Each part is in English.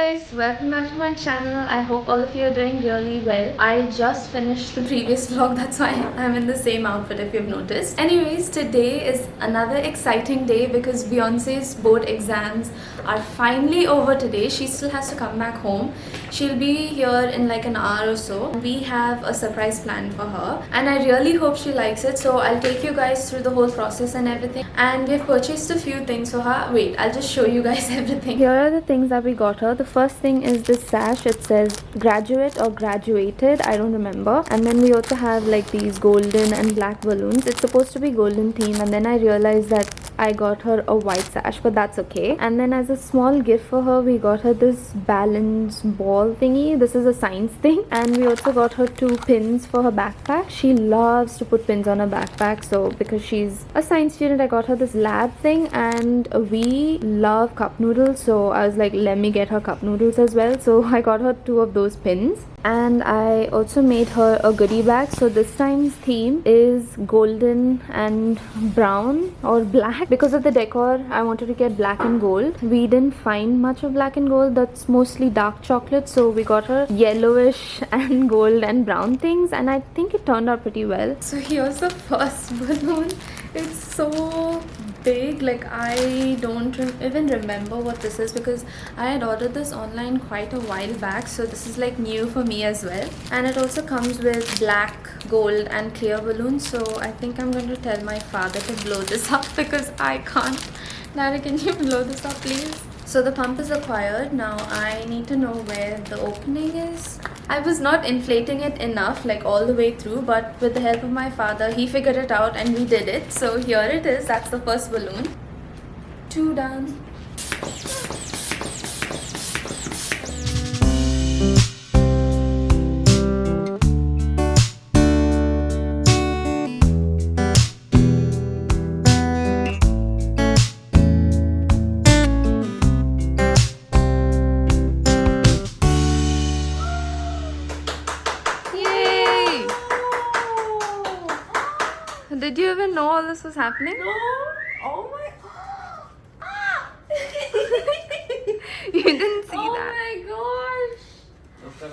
guys, welcome back to my channel. I hope all of you are doing really well. I just finished the previous vlog, that's why I'm in the same outfit if you've noticed. Anyways, today is another exciting day because Beyonce's board exams are finally over today. She still has to come back home. She'll be here in like an hour or so. We have a surprise planned for her and I really hope she likes it. So I'll take you guys through the whole process and everything. And we've purchased a few things for her. Wait, I'll just show you guys everything. Here are the things that we got her. The first thing is this sash. It says graduate or graduated, I don't remember. And then we also have like these golden and black balloons. It's supposed to be golden theme, and then I realized that I got her a white sash, but that's okay. And then as a small gift for her, we got her this balance ball thingy. This is a science thing. And we also got her 2 pins for her backpack. She loves to put pins on her backpack, so because she's a science student, I got her this lab thing. And we love cup noodles, so I was like, let me get her cup noodles as well. So I got her 2 of those pins. And I also made her a goodie bag. So this time's theme is golden and brown or black. Because of the decor, I wanted to get black and gold. We didn't find much of black and gold. That's mostly dark chocolate. So we got her yellowish and gold and brown things. And I think it turned out pretty well. So here's the first balloon. It's so big, like I don't even remember what this is because I had ordered this online quite a while back, so this is like new for me as well. And it also comes with black, gold and clear balloons, so I think I'm going to tell my father to blow this up because I can't. Nara, can you blow this up please? So the pump is acquired. Now I need to know where the opening is. I was not inflating it enough, like all the way through, but with the help of my father, he figured it out and we did it. So here it is. That's the first balloon. 2 done. Did you even know all this was happening? No. Oh my. Ah. You didn't see Oh that. my gosh.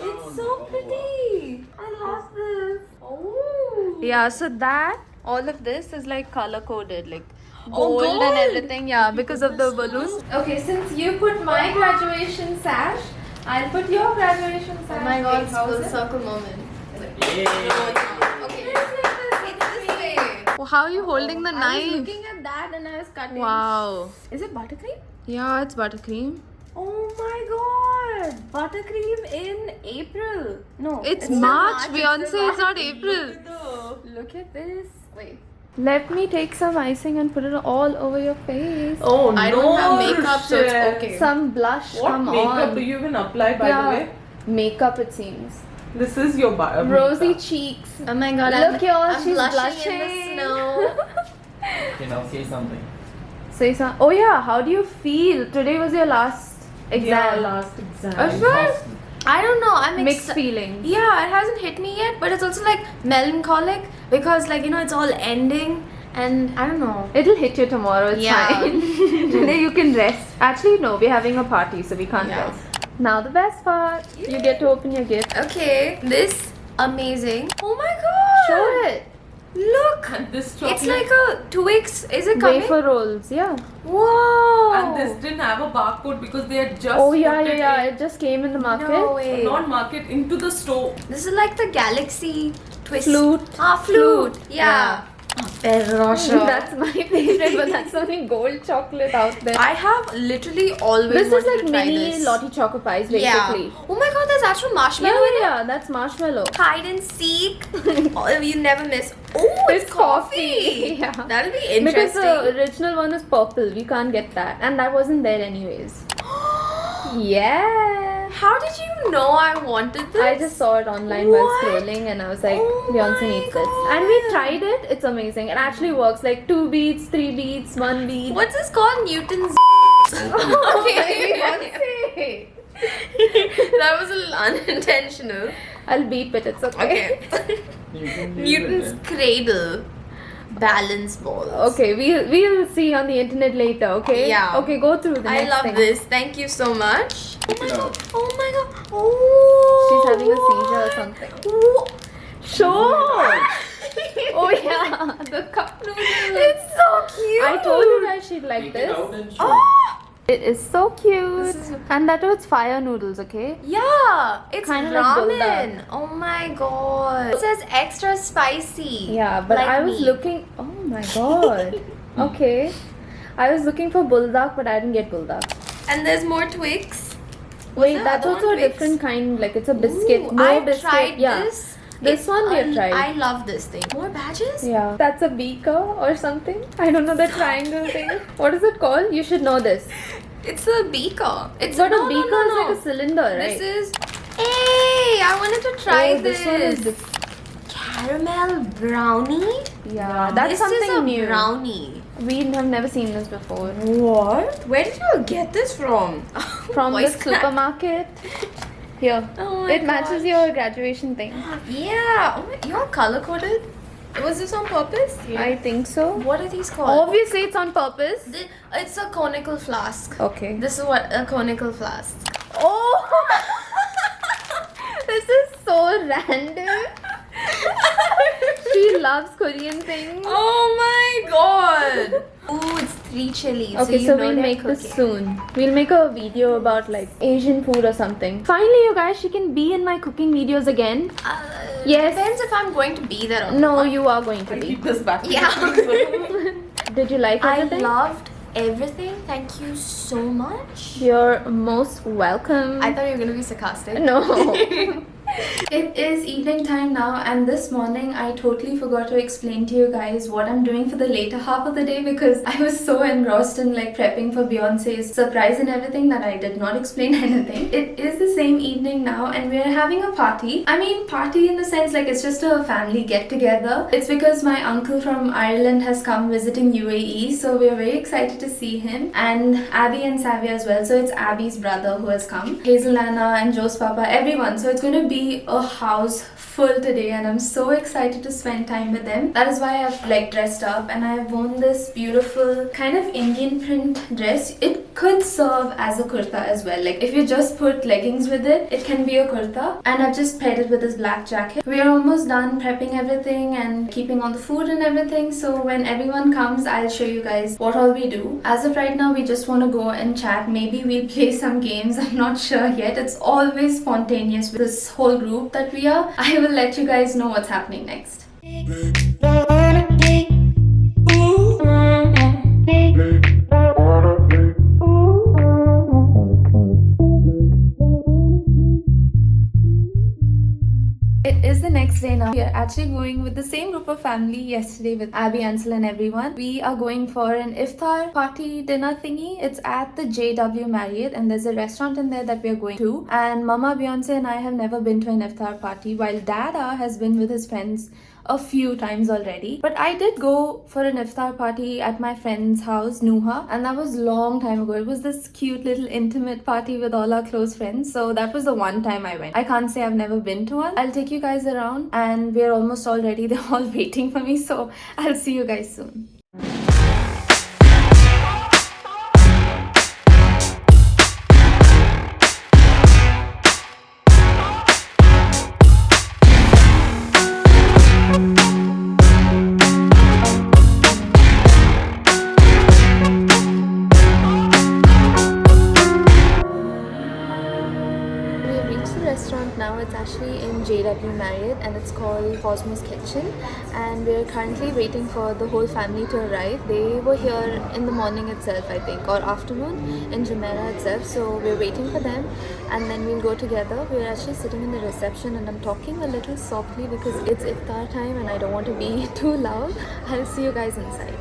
It's so pretty. I love this. Oh. Yeah, so that, all of this is like color coded, like Oh, gold and gold. everything. Yeah, because of the balloons. Okay, since you put my graduation sash, I'll put your graduation sash. Oh my god, Wait, how full is it? circle moment. Okay. Well, how are you holding the I was knife? looking at that and I was cutting. Wow. Is it buttercream? Yeah, it's buttercream. Oh my god. Buttercream in April. No. It's still March, it's Beyonce. still It's not March. April. Look at this. Wait. Let me take some icing and put it all over your face. Oh no! I don't have makeup, so it's Rochelle. okay. Some blush, What come makeup on. do you even apply, by the way? Makeup, it seems. This is your Rosy makeup. cheeks. Oh my god. Look, y'all, I'm she's blushing in blushing. the snow. Okay, now say something. Say some. Oh yeah, how do you feel? Today was your last exam. Yeah, last exam. I feel I don't know. I'm mixed feelings. Yeah, it hasn't hit me yet, but it's also like melancholic because, like, you know, it's all ending, and I don't know. It'll hit you tomorrow. It's Yeah. fine. Today you can rest. Actually, no, we're having a party, so we can't Yeah. rest. Now the best part. You get to open your gift. Okay, this amazing. Oh my god! Show it. Look, And this chocolate. it's like a Twix. Is it coming? Wafer rolls. Yeah. Whoa! And this didn't have a barcode because they had just. Oh yeah, put yeah, it yeah. in- It just came in the market. No way. Not market, into the store. This is like the Galaxy Twist. Flute. Ah, flute. Yeah. That's my favorite, but that's only gold chocolate out there. I have literally always This is wanted like to try mini this. Lottie Choco Pies, basically. Yeah. Oh my god, there's actual marshmallow Yeah, in it. yeah, that's marshmallow. Hide and seek. Oh, you never miss. Oh, it's coffee. Yeah. That'll be Because interesting. the original one is purple. We can't get that. And that wasn't there anyways. Yeah. How did you know I wanted this? I just saw it online while What? scrolling and I was like, Oh Beyonce my needs this. And we God. tried it. It's amazing. It actually works. Like 2 beats, 3 beats, 1 beat. What's this called? Newton's. Beyonce. That was a little unintentional. I'll beep it. It's okay. Okay. You can leave Newton's it cradle. balance balls. Okay, we'll see on the internet later. Okay. Yeah. Okay, go through the I next love thing. this. Thank you so much. Check it out. Oh my god. Oh. She's having a seizure or something. Oh. Sure. Oh yeah, the cup noodles. It's so cute. I told you guys she'd like Take it this. out and show. Oh. It is so cute. This is- And that was fire noodles, okay? Yeah, it's Kinda like ramen. buldak. Oh my god. It says extra spicy. Yeah, but like I was me. looking. Oh my god. Okay. I was looking for buldak, but I didn't get buldak. And there's more Twix. Wait, the that's other also one a Twix? different kind. Like it's a biscuit. Ooh, No I biscuit. tried Yeah. this. This one we have tried. I love this thing. More badges? Yeah. That's a beaker or something. I don't know the triangle thing. What is it called? You should know this. It's a beaker. It's But no, a beaker no, is no, like a cylinder, right? This is. Hey, I wanted to try Oh, this one is this. Caramel brownie. Yeah, that's this something is a new. brownie. We have never seen this before. What? Where did you get this from? From the Voice crack. supermarket. Here. Oh my It matches gosh. your graduation thing. Yeah. Oh my, you're color coded. Was this on purpose? I think so. What are these called? Obviously, it's on purpose. It's a conical flask. Okay. This is what a conical flask. Oh! This is so random. She loves Korean things. Oh my god! Ooh, it's 3 chilies. Okay, you so know we'll they're make this cooking. soon. We'll make a video about like Asian food or something. Finally, you guys, she can be in my cooking videos again. Yes. Depends if I'm going to be there or No, not. you are going to I be. keep this back. Yeah. Did you like I everything? loved everything. Thank you so much. You're most welcome. I thought you were gonna be sarcastic. No. It is evening time now, and this morning I totally forgot to explain to you guys what I'm doing for the later half of the day because I was so engrossed in like prepping for Beyonce's surprise and everything that I did not explain anything. It is the same evening now, and we're having a party. I mean, party in the sense like it's just a family get together. It's because my uncle from Ireland has come visiting UAE, so we're very excited to see him, and Abby and Savia as well. So it's Abby's brother who has come, Hazel Anna and Joe's papa, everyone. So it's going to be a house full today, and I'm so excited to spend time with them. That is why I've like dressed up, and I've worn this beautiful kind of Indian print dress. It could serve as a kurta as well. Like if you just put leggings with it, it can be a kurta. And I've just paired it with this black jacket. We are almost done prepping everything and keeping all the food and everything. So when everyone comes, I'll show you guys what all we do. As of right now, we just want to go and chat. Maybe we'll play some games. I'm not sure yet. It's always spontaneous with this whole group that we are. I will let you guys know what's happening next. It is the next day now. We are actually going with the same group of family yesterday with Abby, Ansel and everyone. We are going for an iftar party dinner thingy. It's at the JW Marriott, and there's a restaurant in there that we are going to. And Mama Beyonce and I have never been to an iftar party, while Dada has been with his friends a few times already. But I did go for an iftar party at my friend's house, Nuha, and that was long time ago. It was this cute little intimate party with all our close friends. So that was the one time I went. I can't say I've never been to one. I'll take you guys around, and we're almost all ready. They're all waiting for me, so I'll see you guys soon. We have reached the restaurant now. It's actually in JW Marriott, and it's called Cosmos Kitchen, and we're currently waiting for the whole family to arrive. They were here in the morning itself, I think, or afternoon in Jumeirah itself, so we're waiting for them, and then we'll go together. We're actually sitting in the reception, and I'm talking a little softly because it's iftar time and I don't want to be too loud. I'll see you guys inside.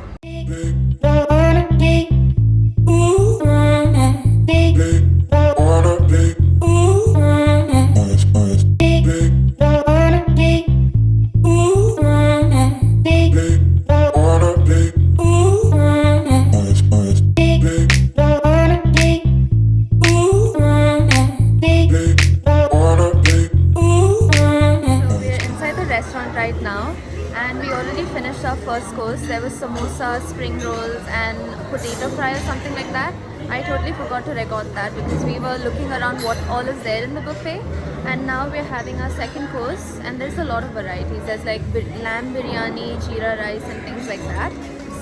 So we are inside the restaurant right now, and we already finished our first course. There was samosa, spring rolls and potato fry or something like that. I totally forgot to record that because we were looking around what all is there in the buffet, and now we're having our second course and there's a lot of varieties. There's like lamb biryani, jeera rice and things like that.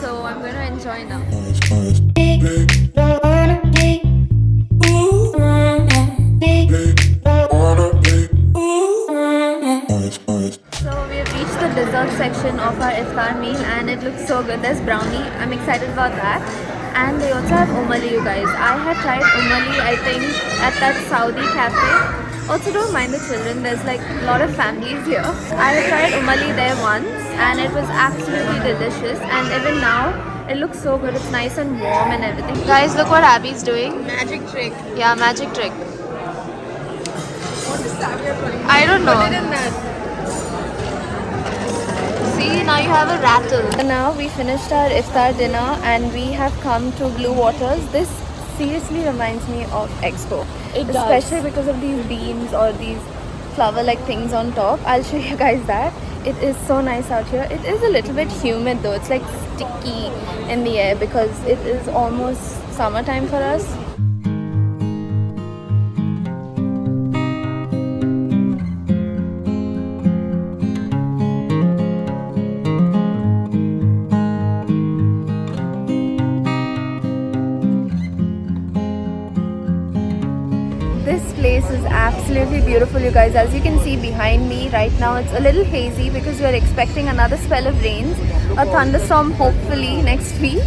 So I'm going to enjoy now. So we have reached the dessert section of our iftar meal and it looks so good. There's brownie. I'm excited about that. And they also have umali, you guys. I had tried umali, I think, at that Saudi cafe. Also, don't mind the children. There's like a lot of families here. I had tried umali there once and it was absolutely delicious. And even now, it looks so good. It's nice and warm and everything. Guys, look what Abby's doing. Magic trick. Yeah, magic trick. What is Savia trying? I don't know. Put it in that. See, now you have a rattle. Now we finished our iftar dinner and we have come to Blue Waters. This seriously reminds me of Expo. It does. Especially because of these beams or these flower-like things on top. I'll show you guys that. It is so nice out here. It is a little bit humid though. It's like sticky in the air because it is almost summertime for us. This place is absolutely beautiful, you guys. As you can see behind me right now, it's a little hazy because we're expecting another spell of rains, a thunderstorm hopefully next week.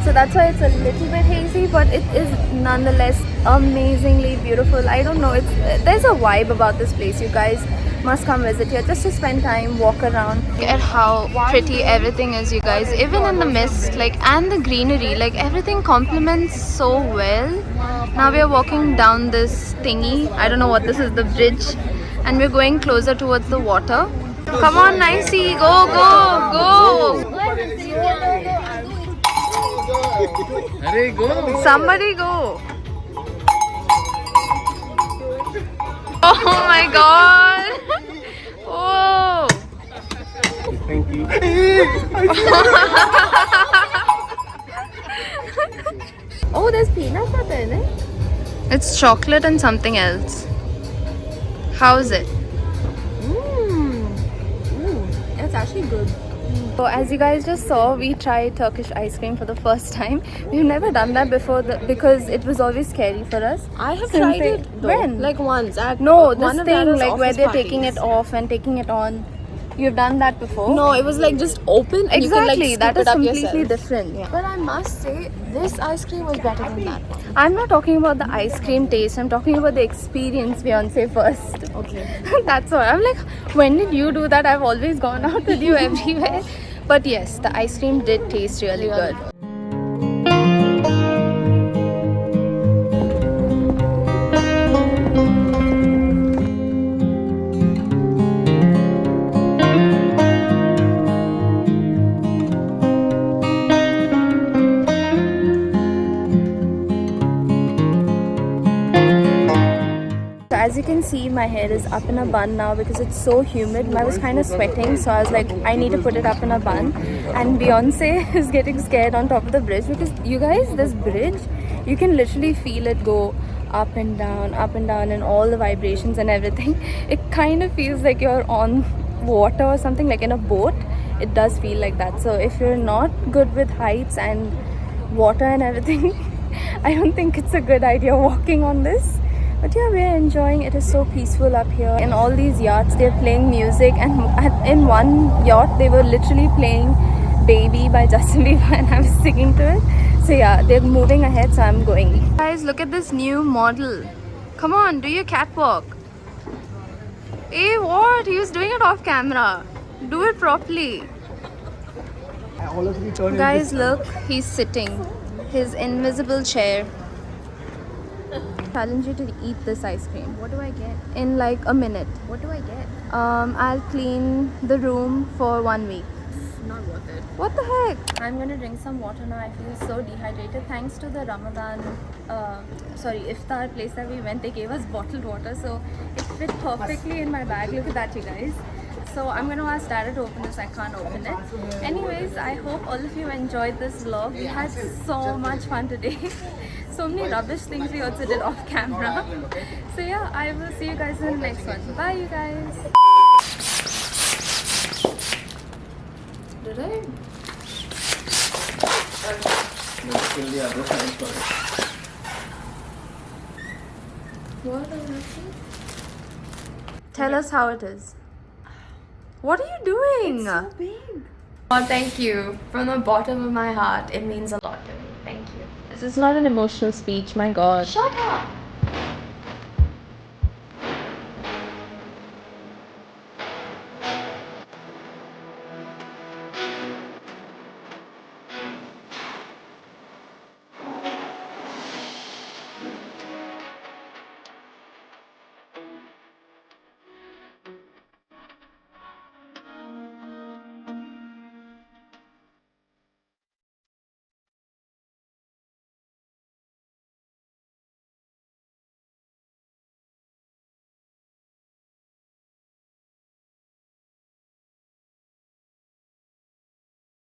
So that's why it's a little bit hazy, but it is nonetheless amazingly beautiful. I don't know, there's a vibe about this place. You guys must come visit here just to spend time, walk around. Look at how pretty everything is, you guys. Even in the mist, like, and the greenery, like everything complements so well. Now we are walking down this thingy. I don't know what this is, the bridge, and we're going closer towards the water. Come on, Nicey, go, go, go! Hurry, go! Somebody go! Oh my god! Whoa! Thank you. Oh, there's peanut butter in it. It's chocolate and something else. How is it? It's actually good. So as you guys just saw, we tried Turkish ice cream for the first time. We've never done that before because it was always scary for us. I have Since tried they- it though. When? Like once at No, one this of thing Nana's like where office they're taking parties. it off and taking it on. You've done that before? No, it was like just open and Exactly, you can like that scoop is it up completely yourself. different. Yeah. But I must say, this ice cream was better than that. I'm not talking about the ice cream taste, I'm talking about the experience, Beyonce, first. Okay. That's all. I'm like, when did you do that? I've always gone out with you everywhere. But yes, the ice cream did taste really good. As you can see, my hair is up in a bun now because it's so humid. I was kind of sweating, so I was like, I need to put it up in a bun. And Beyonce is getting scared on top of the bridge because you guys, this bridge, you can literally feel it go up and down, and all the vibrations and everything. It kind of feels like you're on water or something, like in a boat. It does feel like that. So if you're not good with heights and water and everything, I don't think it's a good idea walking on this. But yeah, we're enjoying. It is so peaceful up here. In all these yachts, they're playing music, and in one yacht, they were literally playing Baby by Justin Bieber, and I was singing to it. So yeah, they're moving ahead, so I'm going. Guys, look at this new model. Come on, do your catwalk. Hey, what? He was doing it off camera. Do it properly. Guys, look, he's sitting. His invisible chair. Challenge you to eat this ice cream. What do I get? In like a minute. What do I get? I'll clean the room for 1 week. Not worth it. What the heck? I'm gonna drink some water now. I feel so dehydrated. Thanks to the Ramadan, iftar place that we went, they gave us bottled water, so it fit perfectly in my bag. Look at that, you guys. So I'm gonna ask Dada to open this. I can't open it. Anyways, I hope all of you enjoyed this vlog. We had so much fun today. So many rubbish things we also did off camera. So yeah, I will see you guys in the next one. Bye you guys. Did I? Kill the other side first. What is happening? Tell us how it is. What are you doing? It's so big. Oh, thank you. From the bottom of my heart, it means a lot to me. Thank you. This is not an emotional speech, my god. Shut up.